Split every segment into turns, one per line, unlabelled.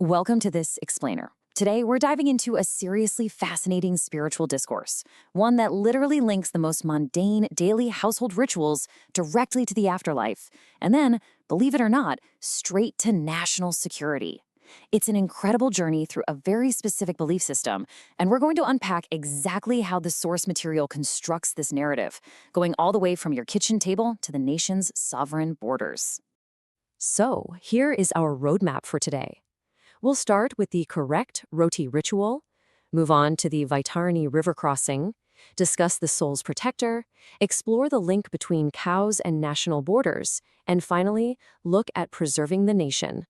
Welcome to this explainer. Today, we're diving into a seriously fascinating spiritual discourse, one that literally links the most mundane daily household rituals directly to the afterlife, and then, believe it or not, straight to national security. It's an incredible journey through a very specific belief system, and we're going to unpack exactly how the source material constructs this narrative, going all the way from your kitchen table to the nation's sovereign borders.
So, here is our roadmap for today. We'll start with the correct Roti ritual, move on to the Vaitarani River crossing, discuss the soul's protector, explore the link between cows and national borders, and finally, look at preserving the nation.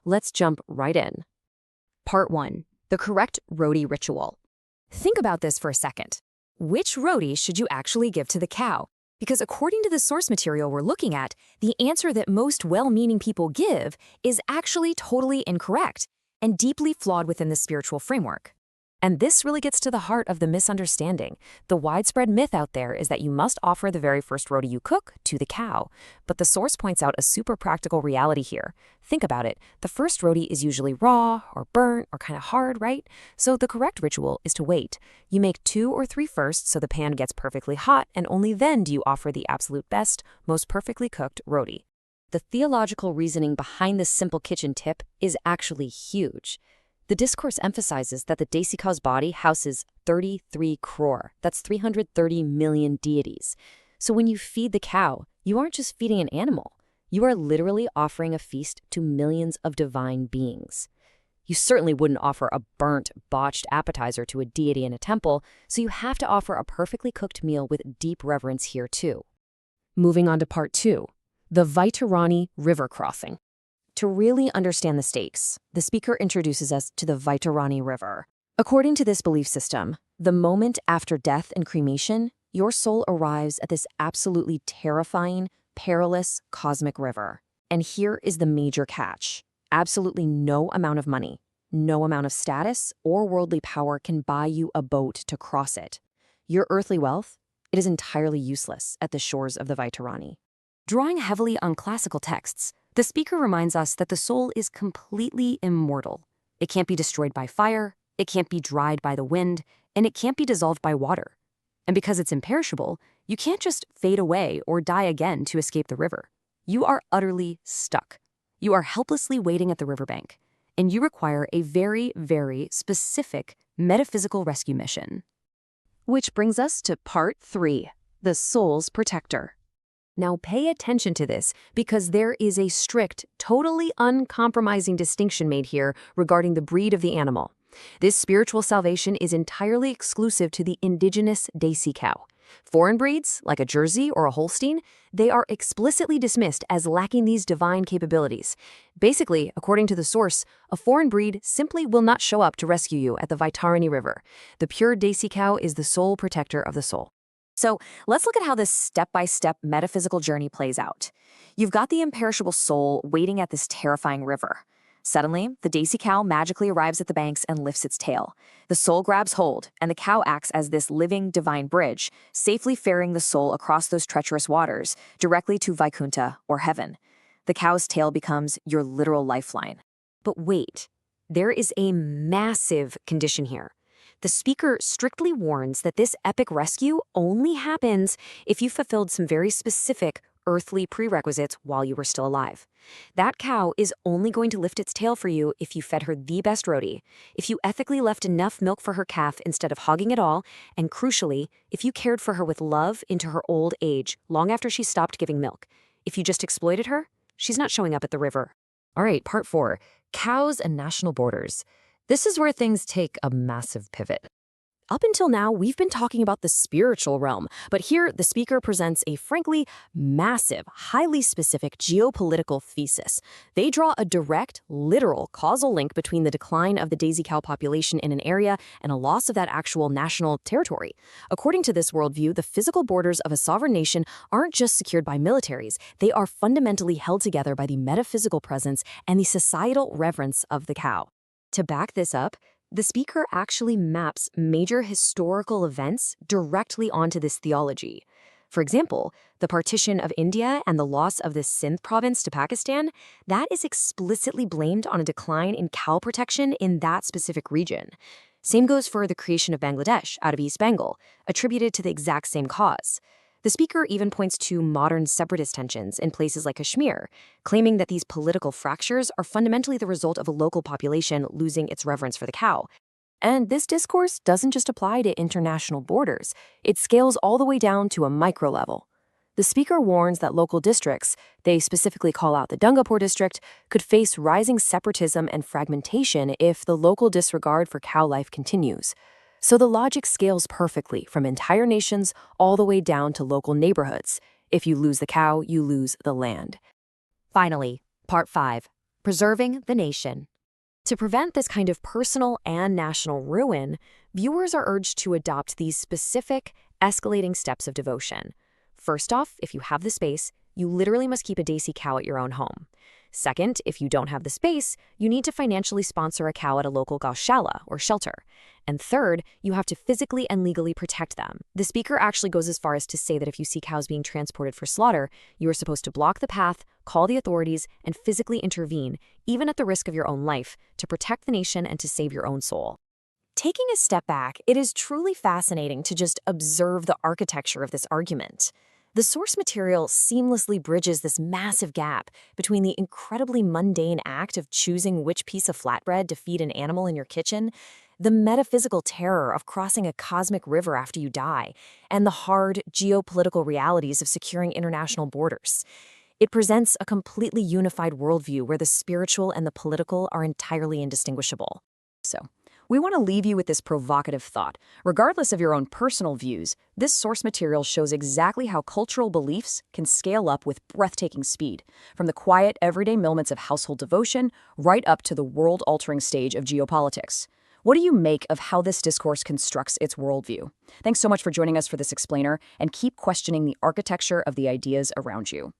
Let's jump right in.
Part 1. The correct Roti ritual. Think about this for a second. Which Roti should you actually give to the cow? Because according to the source material we're looking at, the answer that most well-meaning people give is actually totally incorrect and deeply flawed within the spiritual framework. And this really gets to the heart of the misunderstanding. The widespread myth out there is that you must offer the very first Roti you cook to the cow. But the source points out a super practical reality here. Think about it. The first Roti is usually raw or burnt or kind of hard, right? So the correct ritual is to wait. You make 2 or 3 first so the pan gets perfectly hot, and only then do you offer the absolute best, most perfectly cooked Roti. The theological reasoning behind this simple kitchen tip is actually huge. The discourse emphasizes that the Desi Cow's body houses 33 crore. That's 330 million deities. So when you feed the cow, you aren't just feeding an animal. You are literally offering a feast to millions of divine beings. You certainly wouldn't offer a burnt, botched appetizer to a deity in a temple, so you have to offer a perfectly cooked meal with deep reverence here too.
Moving on to part 2, the Vaitarani River crossing.
To really understand the stakes, the speaker introduces us to the Vaitarani River. According to this belief system, the moment after death and cremation, your soul arrives at this absolutely terrifying, perilous cosmic river. And here is the major catch. Absolutely no amount of money, no amount of status or worldly power can buy you a boat to cross it. Your earthly wealth, it is entirely useless at the shores of the Vaitarani. Drawing heavily on classical texts, the speaker reminds us that the soul is completely immortal. It can't be destroyed by fire, it can't be dried by the wind, and it can't be dissolved by water. And because it's imperishable, you can't just fade away or die again to escape the river. You are utterly stuck. You are helplessly waiting at the riverbank, and you require a very, very specific metaphysical rescue mission.
Which brings us to part 3, the soul's protector. Now pay attention to this, because there is a strict, totally uncompromising distinction made here regarding the breed of the animal. This spiritual salvation is entirely exclusive to the indigenous Desi Cow. Foreign breeds, like a Jersey or a Holstein, they are explicitly dismissed as lacking these divine capabilities. Basically, according to the source, a foreign breed simply will not show up to rescue you at the Vaitarani River. The pure Desi Cow is the sole protector of the soul.
So let's look at how this step-by-step metaphysical journey plays out. You've got the imperishable soul waiting at this terrifying river. Suddenly, the Desi Cow magically arrives at the banks and lifts its tail. The soul grabs hold, and the cow acts as this living divine bridge, safely ferrying the soul across those treacherous waters, directly to Vaikuntha, or heaven. The cow's tail becomes your literal lifeline. But wait, there is a massive condition here. The speaker strictly warns that this epic rescue only happens if you fulfilled some very specific earthly prerequisites while you were still alive. That cow is only going to lift its tail for you if you fed her the best Roti, if you ethically left enough milk for her calf instead of hogging it all, and crucially, if you cared for her with love into her old age long after she stopped giving milk. If you just exploited her, she's not showing up at the river.
All right, part 4, cows and national borders. This is where things take a massive pivot. Up until now, we've been talking about the spiritual realm, but here the speaker presents a frankly massive, highly specific geopolitical thesis. They draw a direct, literal, causal link between the decline of the Desi Cow population in an area and a loss of that actual national territory. According to this worldview, the physical borders of a sovereign nation aren't just secured by militaries, they are fundamentally held together by the metaphysical presence and the societal reverence of the cow. To back this up, the speaker actually maps major historical events directly onto this theology.
For example, the partition of India and the loss of the Sindh province to Pakistan, that is explicitly blamed on a decline in cow protection in that specific region. Same goes for the creation of Bangladesh out of East Bengal, attributed to the exact same cause. The speaker even points to modern separatist tensions in places like Kashmir, claiming that these political fractures are fundamentally the result of a local population losing its reverence for the cow. And this discourse doesn't just apply to international borders, it scales all the way down to a micro level. The speaker warns that local districts, they specifically call out the Dungapur district, could face rising separatism and fragmentation if the local disregard for cow life continues. So the logic scales perfectly from entire nations all the way down to local neighborhoods. If you lose the cow, you lose the land.
Finally, Part 5. Preserving the Nation. To prevent this kind of personal and national ruin, viewers are urged to adopt these specific, escalating steps of devotion. First off, if you have the space, you literally must keep a Desi cow at your own home. Second, if you don't have the space, you need to financially sponsor a cow at a local gaushala or shelter. And third, you have to physically and legally protect them. The speaker actually goes as far as to say that if you see cows being transported for slaughter, you are supposed to block the path, call the authorities, and physically intervene, even at the risk of your own life, to protect the nation and to save your own soul.
Taking a step back, it is truly fascinating to just observe the architecture of this argument. The source material seamlessly bridges this massive gap between the incredibly mundane act of choosing which piece of flatbread to feed an animal in your kitchen, the metaphysical terror of crossing a cosmic river after you die, and the hard geopolitical realities of securing international borders. It presents a completely unified worldview where the spiritual and the political are entirely indistinguishable. So, we want to leave you with this provocative thought. Regardless of your own personal views, this source material shows exactly how cultural beliefs can scale up with breathtaking speed, from the quiet, everyday moments of household devotion right up to the world-altering stage of geopolitics. What do you make of how this discourse constructs its worldview? Thanks so much for joining us for this explainer, and keep questioning the architecture of the ideas around you.